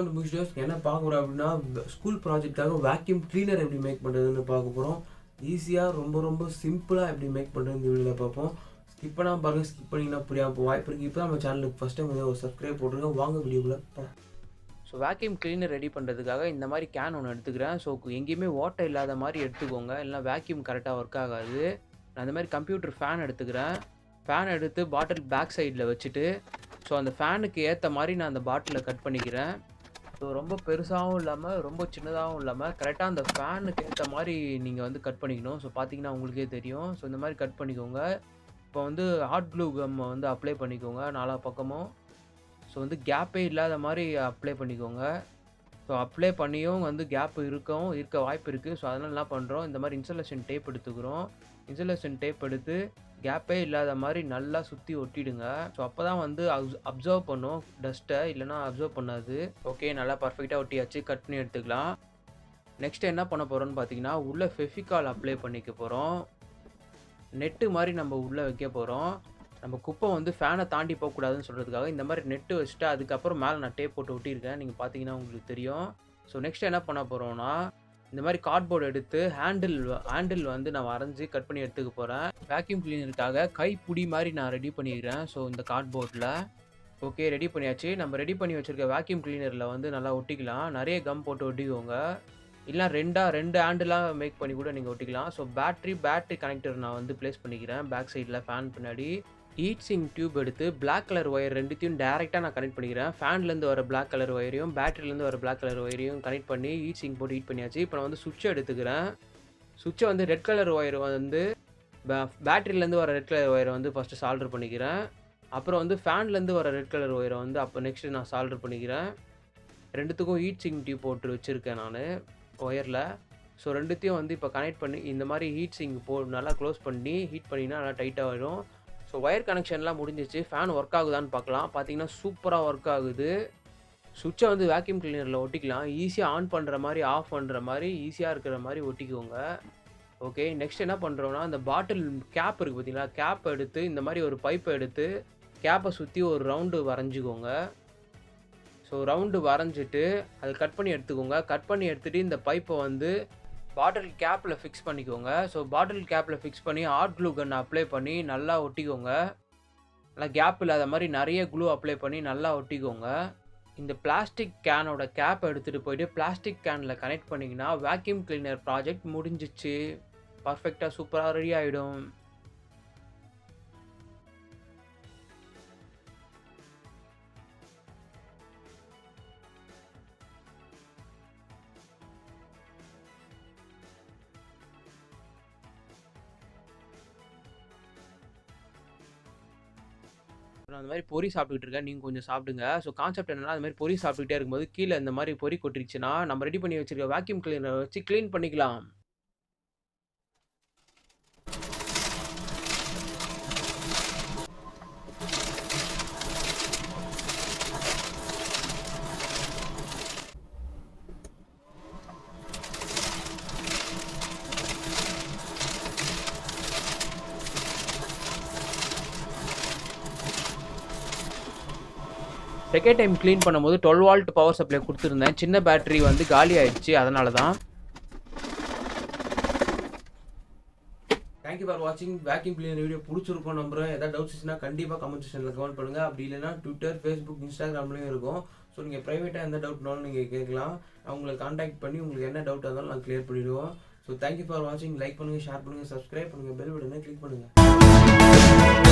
Welcome to Musaeus. என்ன பார்க்க போகிறோம் அப்படின்னா, ஸ்கூல் ப்ராஜெக்டாக வேக்யூம் கிளீனர் எப்படி மேக் பண்ணுறதுன்னு பார்க்க போகிறோம். ஈஸியாக ரொம்ப சிம்பிளாக எப்படி மேக் பண்ணுறது இந்த வீடியோவில் பார்ப்போம். ஸ்கிப் பண்ணாமல் பாருங்கள். ஸ்கிப் பண்ணிங்கன்னா புரியாமல் வாய்ப்பு இருக்குது. இப்போ நம்ம சேனலுக்கு ஃபஸ்ட் டைம் வந்து ஒரு சப்ஸ்கிரைப் போட்டுருங்க. வாங்க வீடியோக்குள்ளே போகலாம். ஸோ வேக்யூம் கிளீனர் ரெடி பண்ணுறதுக்காக இந்த மாதிரி கேன் ஒன்று எடுத்துக்கிறேன். ஸோ எங்கேயுமே ஓட்டை இல்லாத மாதிரி எடுத்துக்கோங்க, இல்லைனா வேக்யூம் கரெக்டாக ஒர்க் ஆகாது. நான் இந்த மாதிரி கம்ப்யூட்டர் ஃபேன் எடுத்துக்கிறேன். ஃபேன் எடுத்து பாட்டில் பேக் சைடில் வச்சுட்டு, ஸோ அந்த ஃபேனுக்கு ஏற்ற மாதிரி நான் அந்த பாட்டிலை கட் பண்ணிக்கிறேன். ஸோ ரொம்ப பெருசாகவும் இல்லாமல் ரொம்ப சின்னதாகவும் இல்லாமல் கரெக்டாக அந்த ஃபேனுக்கு ஏற்ற மாதிரி நீங்கள் வந்து கட் பண்ணிக்கணும். ஸோ பார்த்தீங்கன்னா உங்களுக்கே தெரியும். ஸோ இந்த மாதிரி கட் பண்ணிக்கோங்க. இப்போ வந்து ஹாட் க்ளூ கம் வந்து அப்ளை பண்ணிக்கோங்க நாலா பக்கமும். ஸோ வந்து கேப்பே இல்லாத மாதிரி அப்ளை பண்ணிக்கோங்க. ஸோ அப்ளை பண்ணியும் வந்து கேப் இருக்க வாய்ப்பு இருக்குது. ஸோ அதனால் என்ன பண்ணுறோம், இந்த மாதிரி இன்சுலேஷன் டேப் எடுத்துக்கிறோம். இன்சுலேஷன் டேப் எடுத்து கேப்பே இல்லாத மாதிரி நல்லா சுற்றி ஒட்டிடுங்க. ஸோ அப்போ தான் வந்து அப்சர்வ் பண்ணும் டஸ்ட்டை, இல்லைனா அப்சர்வ் பண்ணாது. ஓகே, நல்லா பர்ஃபெக்டாக ஒட்டியாச்சு. கட் பண்ணி எடுத்துக்கலாம். நெக்ஸ்ட் என்ன பண்ண போகிறோன்னு பார்த்தீங்கன்னா, உள்ளே ஃபெவிகால் அப்ளை பண்ணிக்க போகிறோம். நெட்டு மாதிரி நம்ம உள்ளே வைக்க போகிறோம். நம்ம குப்பை வந்து ஃபேனை தாண்டி போகக்கூடாதுன்னு சொல்கிறதுக்காக இந்த மாதிரி நெட்டு வச்சுட்டு அதுக்கப்புறம் மேலே நான் டேப் போட்டு ஒட்டியிருக்கேன். நீங்கள் பார்த்தீங்கன்னா உங்களுக்கு தெரியும். ஸோ நெக்ஸ்ட் என்ன பண்ண போகிறோன்னா, இந்த மாதிரி கார்ட்போர்டு எடுத்து ஹேண்டில் வந்து நான் வரைஞ்சி கட் பண்ணி எடுத்துக்க போகிறேன். வேக்யூம் கிளீனருக்காக கைப்பிடி மாதிரி நான் ரெடி பண்ணிக்கிறேன். ஸோ இந்த கார்ட்போர்டில் ஓகே ரெடி பண்ணியாச்சு. நம்ம ரெடி பண்ணி வச்சுருக்க வேக்யூம் கிளீனரில் வந்து நல்லா ஒட்டிக்கலாம். நிறைய கம் போட்டு ஒட்டிக்கோங்க. இல்லை ரெண்டு ஹேண்டிலாக மேக் பண்ணி கூட நீங்கள் ஒட்டிக்கலாம். ஸோ பேட்ரி கனெக்டர் நான் வந்து ப்ளேஸ் பண்ணிக்கிறேன் பேக் சைடில் ஃபேன் பின்னாடி. ஹீட் சிங் டியூப் எடுத்து பிளாக் கலர் ஒயர் ரெண்டுத்தையும் டேரெக்டாக நான் கனெக்ட் பண்ணிக்கிறேன். ஃபேன்லேருந்து வர பிளாக் கலர் ஒயரையும் பேட்டரிலேருந்து வர பிளாக் கலர் ஒயரையும் கனெக்ட் பண்ணி ஹீட் சிங் போட்டு ஹீட் பண்ணியாச்சு. இப்போ நான் வந்து சுவிட்சை எடுத்துக்கிறேன். சுவிட்சை வந்து ரெட் கலர் ஒயர் வந்து பேட்டரிலேருந்து வர ரெட் கலர் ஒயரை வந்து ஃபஸ்ட்டு சால்டர் பண்ணிக்கிறேன். அப்புறம் வந்து ஃபேன்லேருந்து வர ரெட் கலர் ஒயரை வந்து அப்போ நெக்ஸ்ட்டு நான் சால்டர் பண்ணிக்கிறேன். ரெண்டுத்துக்கும் ஹீட் சிங் டியூப் போட்டு வச்சுருக்கேன் நான் ஒயரில். ஸோ ரெண்டுத்தையும் வந்து இப்போ கனெக்ட் பண்ணி இந்த மாதிரி ஹீட் சிங் நல்லா க்ளோஸ் பண்ணி ஹீட் பண்ணிங்கன்னா நல்லா டைட்டாக வரும். ஸோ ஒயர் கனெக்ஷன்லாம் முடிஞ்சிச்சு. ஃபேன் ஒர்க் ஆகுதான்னு பார்க்கலாம். பார்த்தீங்கன்னா சூப்பராக ஒர்க் ஆகுது. சுவிட்சை வந்து வேக்யூம் கிளீனரில் ஒட்டிக்கலாம். ஈஸியாக ஆன் பண்ணுற மாதிரி ஆஃப் பண்ணுற மாதிரி ஈஸியாக இருக்கிற மாதிரி ஒட்டிக்கோங்க. ஓகே, நெக்ஸ்ட் என்ன பண்ணுறோன்னா, அந்த பாட்டில் கேப் இருக்குது பார்த்தீங்களா, கேப் எடுத்து இந்த மாதிரி ஒரு பைப்பை எடுத்து கேப்பை சுற்றி ஒரு ரவுண்டு வரைஞ்சிக்கோங்க. ஸோ ரவுண்டு வரைஞ்சிட்டு அதை கட் பண்ணி எடுத்துக்கோங்க. கட் பண்ணி எடுத்துகிட்டு இந்த பைப்பை வந்து பாட்டில் கேப்பில் ஃபிக்ஸ் பண்ணிக்கோங்க. ஸோ பாட்டில் கேப்பில் ஃபிக்ஸ் பண்ணி ஹாட் க்ளூ கன் அப்ளை பண்ணி நல்லா ஒட்டிக்கோங்க. நல்லா கேப் இல்லாத மாதிரி நிறைய க்ளூ அப்ளை பண்ணி நல்லா ஒட்டிக்கோங்க. இந்த பிளாஸ்டிக் கேனோட கேப் எடுத்துகிட்டு போயிட்டு பிளாஸ்டிக் கேனில் கனெக்ட் பண்ணிங்கன்னா வேக்யூம் கிளீனர் ப்ராஜெக்ட் முடிஞ்சிச்சு. பர்ஃபெக்டாக சூப்பராக ரெடி ஆகிடும். நான் அந்த மாதிரி பொரி சாப்பிட்டுக்கிட்டு இருக்கேன். நீங்கள் கொஞ்சம் சாப்பிடுங்க. ஸோ கான்செப்ட் என்னன்னா, அந்த மாதிரி பொரி சாப்பிட்டுக்கிட்டே இருக்கும்போது கீழே இந்த மாதிரி பொரி கொட்டிருச்சுன்னா நம்ம ரெடி பண்ணி வச்சிருக்க வேக்யூம் கிளீனர் வச்சு க்ளீன் பண்ணிக்கலாம். செகண்ட் டைம் க்ளீன் பண்ணும்போது 12 வால்ட் பவர் சப்ளை கொடுத்துருந்தேன். சின்ன பேட்டரி வந்து காலி ஆயிடுச்சு, அதனால தான். தேங்க்யூ ஃபார் வாட்சிங். வேக்யூம் கிளீனர் வீடியோ பிடிச்சிருக்கோம் நம்புறேன். ஏதாவது டவுட்ஸ் இருந்துச்சுன்னா கண்டிப்பாக கமெண்ட் செக்ஷனில் கமெண்ட் பண்ணுங்கள். அப்படி இல்லைனா ட்விட்டர், ஃபேஸ்புக், இன்ஸ்டாகிராம்லேயும் இருக்கும். ஸோ நீங்கள் ப்ரைவேட்டாக எந்த டவுட்னாலும் நீங்கள் கேட்கலாம். அவங்களை கான்டாக்ட் பண்ணி உங்களுக்கு என்ன டவுட் இருந்தாலும் நான் கிளியர் பண்ணிவிடுவோம். ஸோ தேங்க்யூ ஃபார் வாட்சிங். லைக் பண்ணுங்கள், ஷேர் பண்ணுங்கள், சப்ஸ்கிரைப் பண்ணுங்கள், பெல் பட்டனை கிளிக் பண்ணுங்கள்.